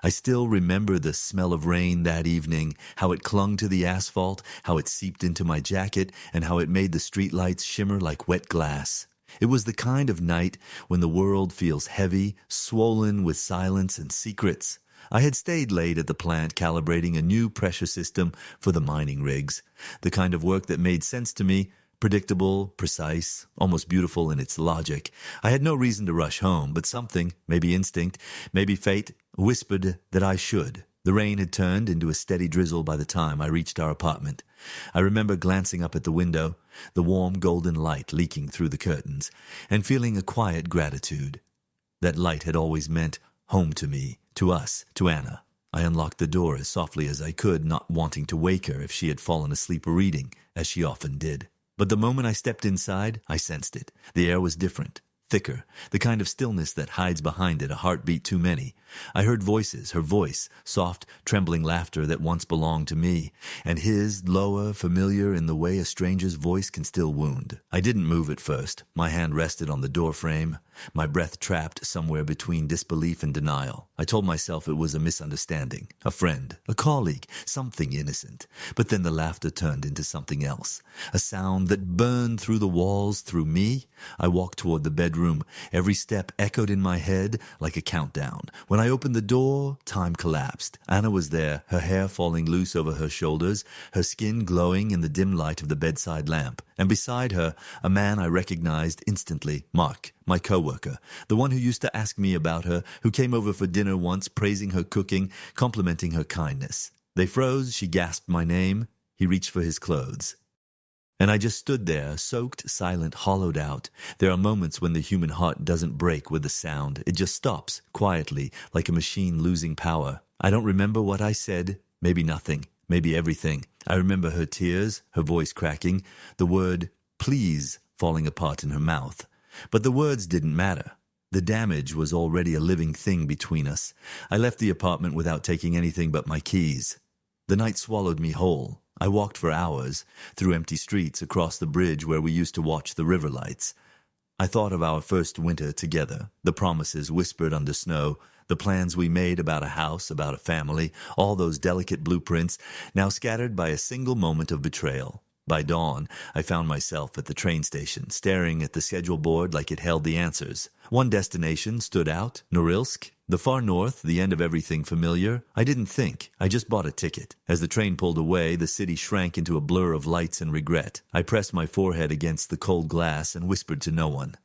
I still remember the smell of rain that evening, how it clung to the asphalt, how it seeped into my jacket, and how it made the streetlights shimmer like wet glass. It was the kind of night when the world feels heavy, swollen with silence and secrets. I had stayed late at the plant calibrating a new pressure system for the mining rigs, the kind of work that made sense to me, predictable, precise, almost beautiful in its logic. I had no reason to rush home, but something, maybe instinct, maybe fate, whispered that I should. The rain had turned into a steady drizzle by the time I reached our apartment. I remember glancing up at the window, the warm golden light leaking through the curtains, and feeling a quiet gratitude. That light had always meant home to me, to us, to Anna. I unlocked the door as softly as I could, not wanting to wake her if she had fallen asleep reading, as she often did. But the moment I stepped inside, I sensed it. The air was different, thicker, the kind of stillness that hides behind it a heartbeat too many. I heard voices, her voice, soft, trembling laughter that once belonged to me, and his, lower, familiar in the way a stranger's voice can still wound. I didn't move at first. My hand rested on the door frame, my breath trapped somewhere between disbelief and denial. I told myself it was a misunderstanding, a friend, a colleague, something innocent. But then the laughter turned into something else, a sound that burned through the walls, through me. I walked toward the bedroom. Every step echoed in my head like a countdown. When I opened the door, time collapsed. Anna was there, her hair falling loose over her shoulders, her skin glowing in the dim light of the bedside lamp. And beside her, a man I recognized instantly, Mark, my coworker, the one who used to ask me about her, who came over for dinner once, praising her cooking, complimenting her kindness. They froze, she gasped my name. He reached for his clothes. And I just stood there, soaked, silent, hollowed out. There are moments when the human heart doesn't break with a sound. It just stops, quietly, like a machine losing power. I don't remember what I said. Maybe nothing. Maybe everything. I remember her tears, her voice cracking, the word please falling apart in her mouth. But the words didn't matter. The damage was already a living thing between us. I left the apartment without taking anything but my keys. The night swallowed me whole. I walked for hours, through empty streets, across the bridge where we used to watch the river lights. I thought of our first winter together, the promises whispered under snow, the plans we made about a house, about a family, all those delicate blueprints, now scattered by a single moment of betrayal. By dawn, I found myself at the train station, staring at the schedule board like it held the answers. One destination stood out, Norilsk, the far north, the end of everything familiar. I didn't think. I just bought a ticket. As the train pulled away, the city shrank into a blur of lights and regret. I pressed my forehead against the cold glass and whispered to no one,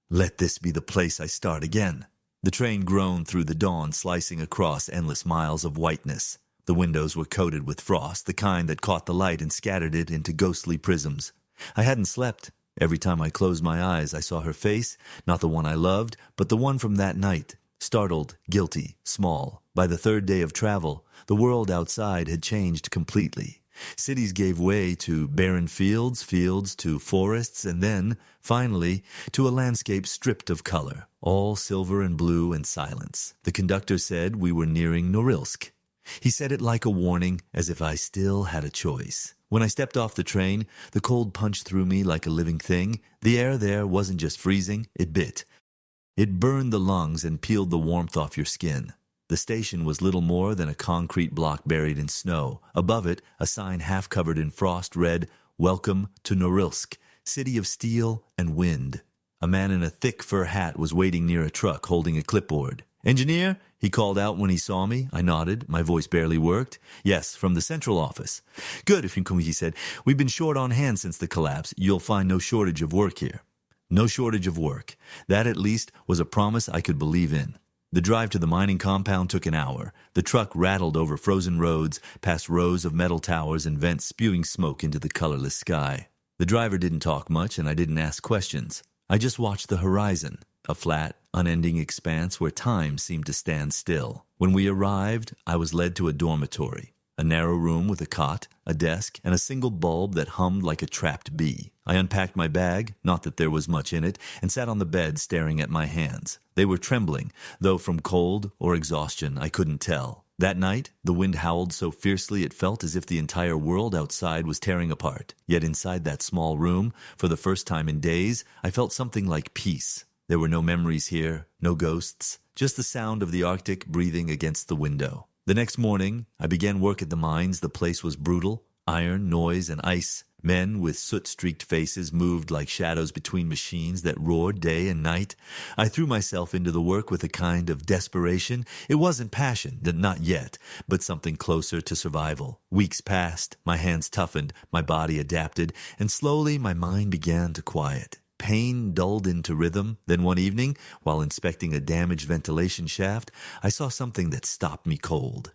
"Let this be the place I start again." The train groaned through the dawn, slicing across endless miles of whiteness. The windows were coated with frost, the kind that caught the light and scattered it into ghostly prisms. I hadn't slept. Every time I closed my eyes, I saw her face, not the one I loved, but the one from that night. Startled, guilty, small. By the third day of travel, the world outside had changed completely. Cities gave way to barren fields, fields to forests, and then, finally, to a landscape stripped of color, all silver and blue and silence. The conductor said we were nearing Norilsk. He said it like a warning, as if I still had a choice. When I stepped off the train, the cold punched through me like a living thing. The air there wasn't just freezing, it bit. It burned the lungs and peeled the warmth off your skin. The station was little more than a concrete block buried in snow. Above it, a sign half covered in frost read, "Welcome to Norilsk, city of steel and wind." A man in a thick fur hat was waiting near a truck holding a clipboard. "Engineer?" he called out when he saw me. I nodded. My voice barely worked. "Yes, from the central office." "Good," he said. "We've been short on hands since the collapse. You'll find no shortage of work here." No shortage of work. That, at least, was a promise I could believe in. The drive to the mining compound took an hour. The truck rattled over frozen roads, past rows of metal towers and vents spewing smoke into the colorless sky. The driver didn't talk much, and I didn't ask questions. I just watched the horizon, a flat, unending expanse where time seemed to stand still. When we arrived, I was led to a dormitory, a narrow room with a cot, a desk, and a single bulb that hummed like a trapped bee. I unpacked my bag, not that there was much in it, and sat on the bed staring at my hands. They were trembling, though from cold or exhaustion I couldn't tell. That night, the wind howled so fiercely it felt as if the entire world outside was tearing apart. Yet inside that small room, for the first time in days, I felt something like peace. There were no memories here, no ghosts, just the sound of the Arctic breathing against the window. The next morning, I began work at the mines. The place was brutal. Iron, noise, and ice. Men with soot-streaked faces moved like shadows between machines that roared day and night. I threw myself into the work with a kind of desperation. It wasn't passion, not yet, but something closer to survival. Weeks passed, my hands toughened, my body adapted, and slowly my mind began to quiet. Pain dulled into rhythm. Then one evening, while inspecting a damaged ventilation shaft, I saw something that stopped me cold.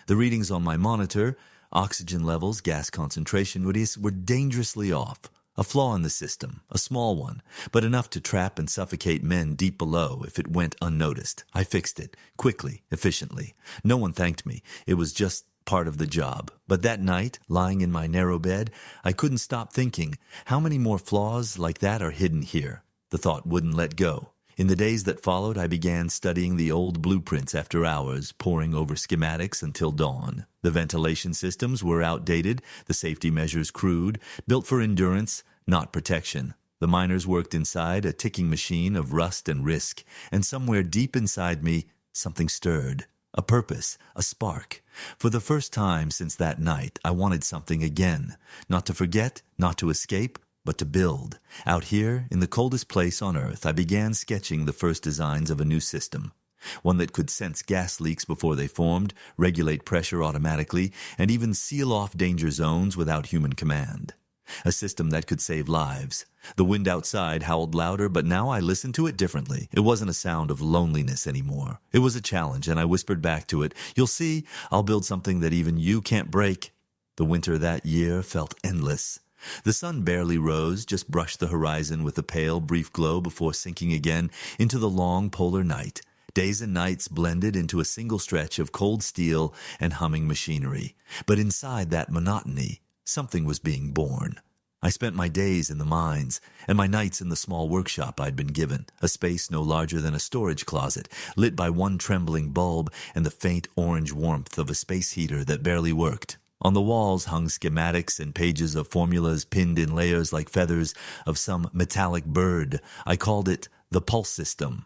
The readings on my monitor, oxygen levels, gas concentration were dangerously off. A flaw in the system, a small one, but enough to trap and suffocate men deep below if it went unnoticed. I fixed it, quickly, efficiently. No one thanked me. It was just part of the job. But that night, lying in my narrow bed, I couldn't stop thinking, how many more flaws like that are hidden here? The thought wouldn't let go. In the days that followed, I began studying the old blueprints after hours, poring over schematics until dawn. The ventilation systems were outdated, the safety measures crude, built for endurance, not protection. The miners worked inside a ticking machine of rust and risk, and somewhere deep inside me, something stirred. A purpose, a spark. For the first time since that night, I wanted something again. Not to forget, not to escape, but to build. Out here, in the coldest place on Earth, I began sketching the first designs of a new system. One that could sense gas leaks before they formed, regulate pressure automatically, and even seal off danger zones without human command. A system that could save lives. The wind outside howled louder, but now I listened to it differently. It wasn't a sound of loneliness anymore. It was a challenge, and I whispered back to it, "You'll see, I'll build something that even you can't break." The winter that year felt endless. The sun barely rose, just brushed the horizon with a pale, brief glow before sinking again into the long polar night. Days and nights blended into a single stretch of cold steel and humming machinery. But inside that monotony, something was being born. I spent my days in the mines, and my nights in the small workshop I'd been given, a space no larger than a storage closet, lit by one trembling bulb and the faint orange warmth of a space heater that barely worked. On the walls hung schematics and pages of formulas pinned in layers like feathers of some metallic bird. I called it the pulse system.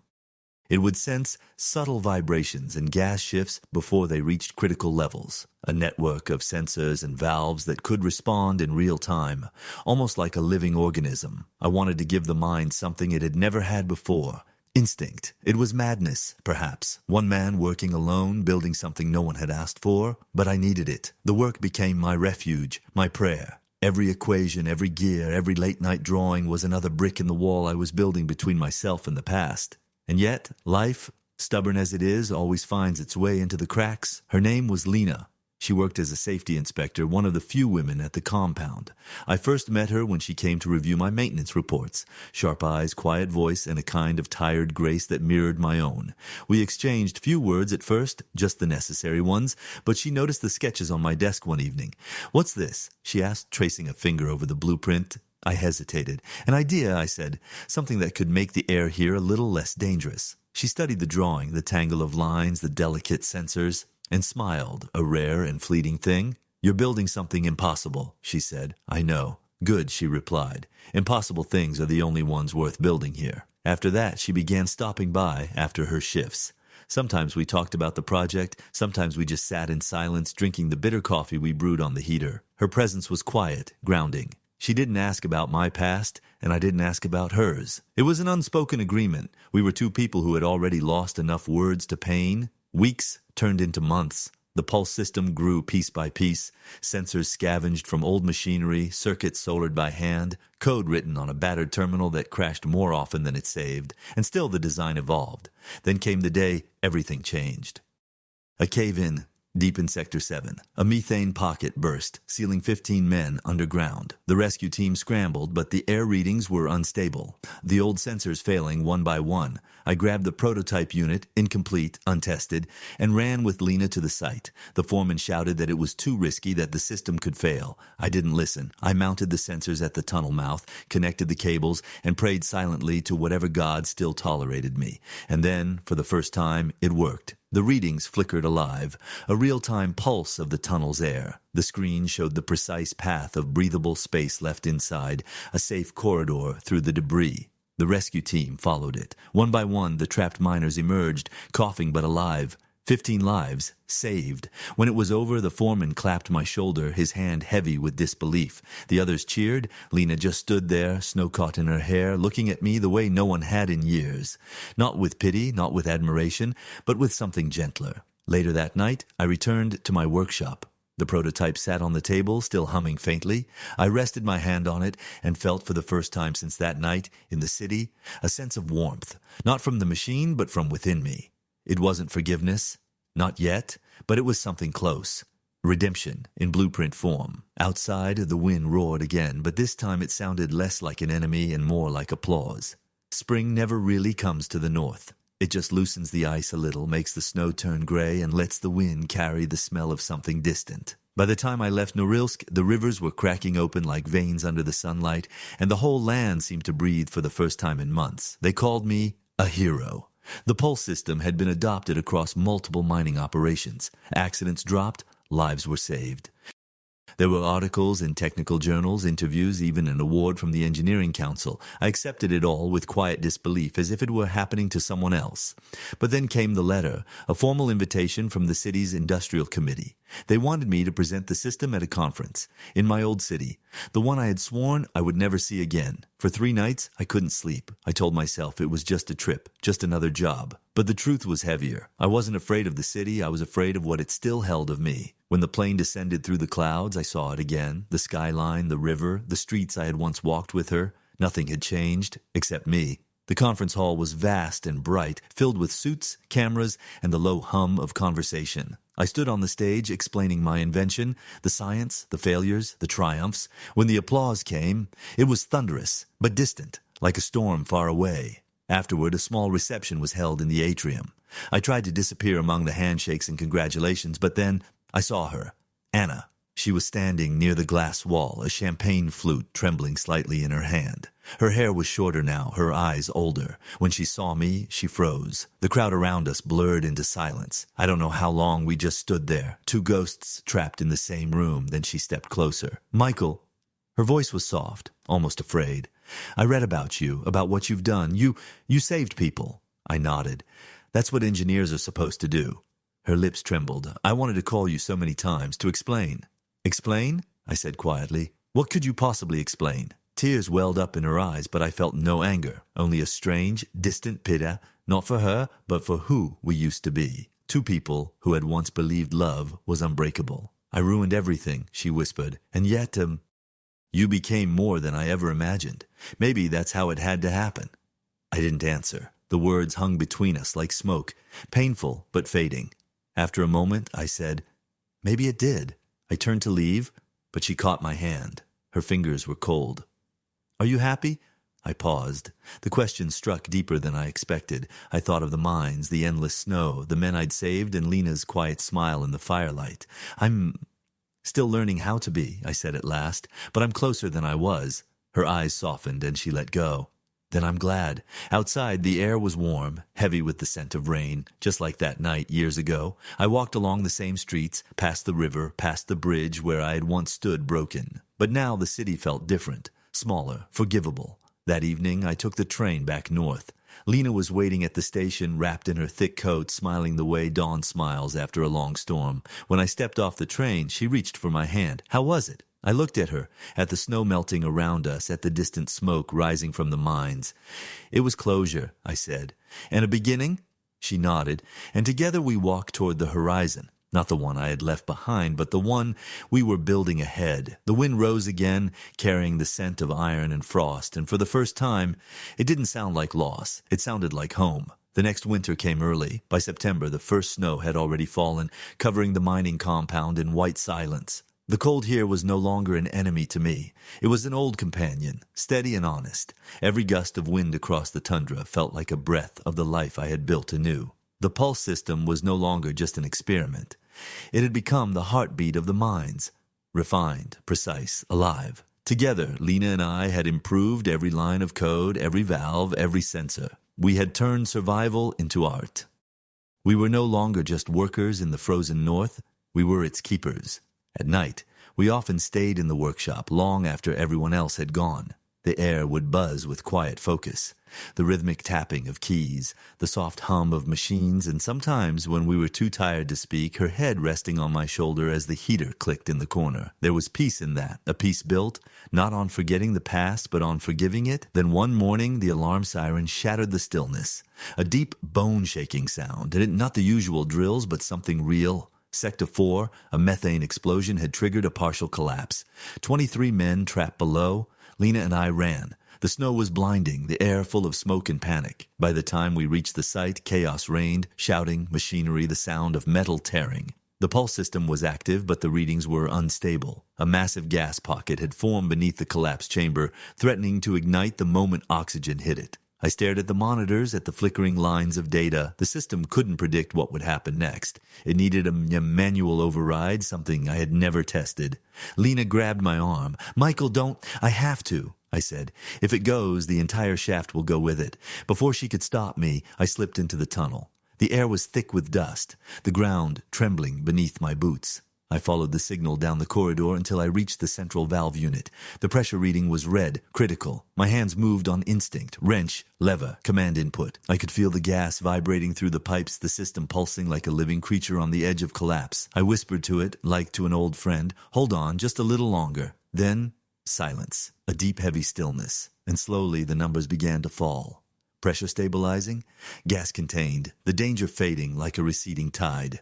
It would sense subtle vibrations and gas shifts before they reached critical levels, a network of sensors and valves that could respond in real time, almost like a living organism. I wanted to give the mind something it had never had before. Instinct. It was madness, perhaps. One man working alone, building something no one had asked for, but I needed it. The work became my refuge, my prayer. Every equation, every gear, every late-night drawing was another brick in the wall I was building between myself and the past. And yet, life, stubborn as it is, always finds its way into the cracks. Her name was Lena. She worked as a safety inspector, one of the few women at the compound. I first met her when she came to review my maintenance reports. Sharp eyes, quiet voice, and a kind of tired grace that mirrored my own. We exchanged few words at first, just the necessary ones, but she noticed the sketches on my desk one evening. "What's this?" she asked, tracing a finger over the blueprint. I hesitated. "An idea," I said. "Something that could make the air here a little less dangerous." She studied the drawing, the tangle of lines, the delicate sensors, and smiled, a rare and fleeting thing. "You're building something impossible," she said. "I know." "Good," she replied. "Impossible things are the only ones worth building here." After that, she began stopping by after her shifts. Sometimes we talked about the project, sometimes we just sat in silence drinking the bitter coffee we brewed on the heater. Her presence was quiet, grounding. She didn't ask about my past, and I didn't ask about hers. It was an unspoken agreement. We were two people who had already lost enough words to pain. Weeks turned into months. The pulse system grew piece by piece. Sensors scavenged from old machinery, circuits soldered by hand, code written on a battered terminal that crashed more often than it saved. And still the design evolved. Then came the day everything changed. A cave-in. Deep in Sector 7, a methane pocket burst, sealing 15 men underground. The rescue team scrambled, but the air readings were unstable, the old sensors failing one by one. I grabbed the prototype unit, incomplete, untested, and ran with Lena to the site. The foreman shouted that it was too risky, that the system could fail. I didn't listen. I mounted the sensors at the tunnel mouth, connected the cables, and prayed silently to whatever God still tolerated me. And then, for the first time, it worked. The readings flickered alive, a real-time pulse of the tunnel's air. The screen showed the precise path of breathable space left inside, a safe corridor through the debris. The rescue team followed it. One by one, the trapped miners emerged, coughing but alive. 15 lives saved. When it was over, the foreman clapped my shoulder, his hand heavy with disbelief. The others cheered. Lena just stood there, snow caught in her hair, looking at me the way no one had in years. Not with pity, not with admiration, but with something gentler. Later that night, I returned to my workshop. The prototype sat on the table, still humming faintly. I rested my hand on it and felt for the first time since that night, in the city, a sense of warmth, not from the machine, but from within me. It wasn't forgiveness, not yet, but it was something close. Redemption in blueprint form. Outside, the wind roared again, but this time it sounded less like an enemy and more like applause. Spring never really comes to the north. It just loosens the ice a little, makes the snow turn gray, and lets the wind carry the smell of something distant. By the time I left Norilsk, the rivers were cracking open like veins under the sunlight, and the whole land seemed to breathe for the first time in months. They called me a hero. The pulse system had been adopted across multiple mining operations. Accidents dropped, lives were saved. There were articles in technical journals, interviews, even an award from the Engineering Council. I accepted it all with quiet disbelief, as if it were happening to someone else. But then came the letter, a formal invitation from the city's industrial committee. They wanted me to present the system at a conference in my old city, the one I had sworn I would never see again. For 3 nights, I couldn't sleep. I told myself it was just a trip, just another job. But the truth was heavier. I wasn't afraid of the city. I was afraid of what it still held of me. When the plane descended through the clouds, I saw it again. The skyline, the river, the streets I had once walked with her. Nothing had changed, except me. The conference hall was vast and bright, filled with suits, cameras, and the low hum of conversation. I stood on the stage explaining my invention, the science, the failures, the triumphs. When the applause came, it was thunderous, but distant, like a storm far away. Afterward, a small reception was held in the atrium. I tried to disappear among the handshakes and congratulations, but then I saw her, Anna. She was standing near the glass wall, a champagne flute trembling slightly in her hand. Her hair was shorter now, her eyes older. When she saw me, she froze. The crowd around us blurred into silence. I don't know how long we just stood there, 2 ghosts trapped in the same room. Then she stepped closer. Michael. Her voice was soft, almost afraid. I read about you, about what you've done. You saved people. I nodded. That's what engineers are supposed to do. Her lips trembled. I wanted to call you so many times, to explain. Explain? I said quietly. What could you possibly explain? Tears welled up in her eyes, but I felt no anger, only a strange, distant pity, not for her, but for who we used to be. 2 people who had once believed love was unbreakable. I ruined everything, she whispered, and yet, you became more than I ever imagined. Maybe that's how it had to happen. I didn't answer. The words hung between us like smoke, painful but fading. After a moment, I said, maybe it did. I turned to leave, but she caught my hand. Her fingers were cold. Are you happy? I paused. The question struck deeper than I expected. I thought of the mines, the endless snow, the men I'd saved, and Lena's quiet smile in the firelight. I'm still learning how to be, I said at last, but I'm closer than I was. Her eyes softened, and she let go. Then I'm glad. Outside, the air was warm, heavy with the scent of rain, just like that night years ago. I walked along the same streets, past the river, past the bridge where I had once stood broken. But now the city felt different, smaller, forgivable. That evening, I took the train back north. Lena was waiting at the station, wrapped in her thick coat, smiling the way dawn smiles after a long storm. When I stepped off the train, she reached for my hand. How was it? I looked at her, at the snow melting around us, at the distant smoke rising from the mines. It was closure, I said. And a beginning? She nodded, and together we walked toward the horizon. Not the one I had left behind, but the one we were building ahead. The wind rose again, carrying the scent of iron and frost, and for the first time, it didn't sound like loss. It sounded like home. The next winter came early. By September, the first snow had already fallen, covering the mining compound in white silence. The cold here was no longer an enemy to me. It was an old companion, steady and honest. Every gust of wind across the tundra felt like a breath of the life I had built anew. The pulse system was no longer just an experiment. It had become the heartbeat of the mines, refined, precise, alive. Together, Lena and I had improved every line of code, every valve, every sensor. We had turned survival into art. We were no longer just workers in the frozen north. We were its keepers. At night, we often stayed in the workshop long after everyone else had gone. The air would buzz with quiet focus, the rhythmic tapping of keys, the soft hum of machines, and sometimes, when we were too tired to speak, her head resting on my shoulder as the heater clicked in the corner. There was peace in that, a peace built, not on forgetting the past, but on forgiving it. Then one morning, the alarm siren shattered the stillness. A deep, bone-shaking sound, and not the usual drills, but something real. Sector 4, a methane explosion had triggered a partial collapse. 23 men trapped below. Lena and I ran. The snow was blinding, the air full of smoke and panic. By the time we reached the site, chaos reigned, shouting, machinery, the sound of metal tearing. The pulse system was active, but the readings were unstable. A massive gas pocket had formed beneath the collapsed chamber, threatening to ignite the moment oxygen hit it. I stared at the monitors, at the flickering lines of data. The system couldn't predict what would happen next. It needed a manual override, something I had never tested. Lena grabbed my arm. "Michael, don't. I have to," I said. "If it goes, the entire shaft will go with it." Before she could stop me, I slipped into the tunnel. The air was thick with dust, the ground trembling beneath my boots. I followed the signal down the corridor until I reached the central valve unit. The pressure reading was red, critical. My hands moved on instinct. Wrench, lever, command input. I could feel the gas vibrating through the pipes, the system pulsing like a living creature on the edge of collapse. I whispered to it, like to an old friend, "Hold on, just a little longer." Then, silence. A deep, heavy stillness. And slowly the numbers began to fall. Pressure stabilizing, gas contained, the danger fading like a receding tide.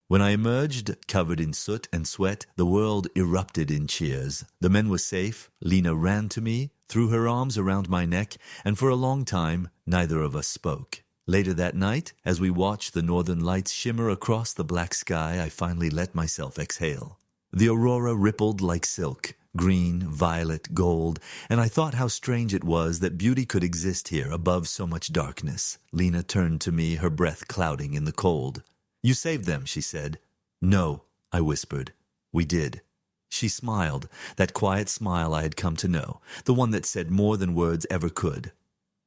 When I emerged, covered in soot and sweat, the world erupted in cheers. The men were safe. Lena ran to me, threw her arms around my neck, and for a long time, neither of us spoke. Later that night, as we watched the northern lights shimmer across the black sky, I finally let myself exhale. The aurora rippled like silk, green, violet, gold, and I thought how strange it was that beauty could exist here above so much darkness. Lena turned to me, her breath clouding in the cold. "You saved them," she said. "No," I whispered. "We did." She smiled, that quiet smile I had come to know, the one that said more than words ever could.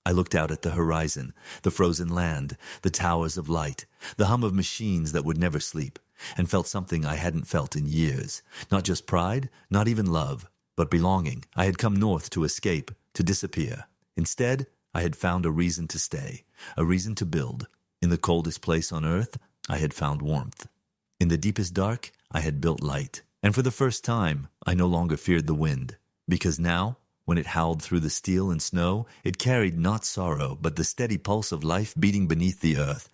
I looked out at the horizon, the frozen land, the towers of light, the hum of machines that would never sleep, and felt something I hadn't felt in years. Not just pride, not even love, but belonging. I had come north to escape, to disappear. Instead, I had found a reason to stay, a reason to build. In the coldest place on earth, I had found warmth. In the deepest dark, I had built light. And for the first time, I no longer feared the wind. Because now, when it howled through the steel and snow, it carried not sorrow, but the steady pulse of life beating beneath the earth.